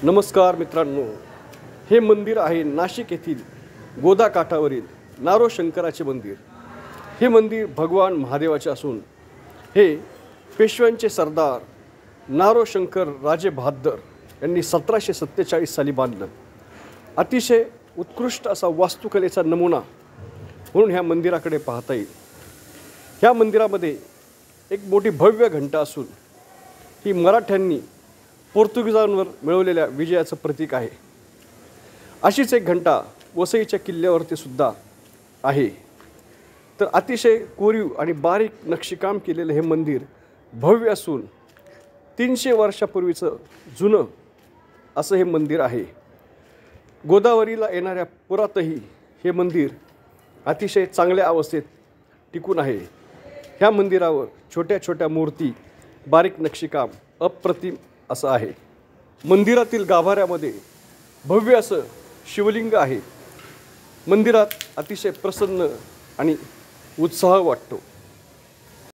नमस्कार मित्रांनो, हे मंदिर आहे नाशिक येथील गोदा काठावरील नारो शंकराचे मंदिर। हे मंदिर भगवान महादेवाचे असून हे पेशव्यांचे सरदार नारो शंकर राजे बहादर यांनी 1747 साली बांधलं। अतिशय उत्कृष्ट असा वास्तुकलेचा नमुना म्हणून ह्या मंदिराकडे पाहता येईल। ह्या मंदिरामध्ये एक मोठी भव्य घंटा असून ही मराठ्यांनी पोर्तुगीजांवर मिळवलेल्या विजयाचं प्रतीक आहे। अशीच एक घंटा वसईच्या किल्ल्यावरती सुद्धा आहे। तर अतिशय कोरीव आणि बारीक नक्षीकाम केलेलं हे मंदिर भव्य असून 300 वर्षापूर्वीचं जुनं असं हे मंदिर आहे। गोदावरीला येणाऱ्या पुरातही हे मंदिर अतिशय चांगल्या अवस्थेत टिकून आहे। ह्या मंदिरावर छोट्या छोट्या मूर्ती, बारीक नक्षीकाम अप्रतिम असं आहे। मंदिरातील गाभाऱ्यामध्ये भव्य असं शिवलिंग आहे। मंदिरात अतिशय प्रसन्न आणि उत्साह वाटतो।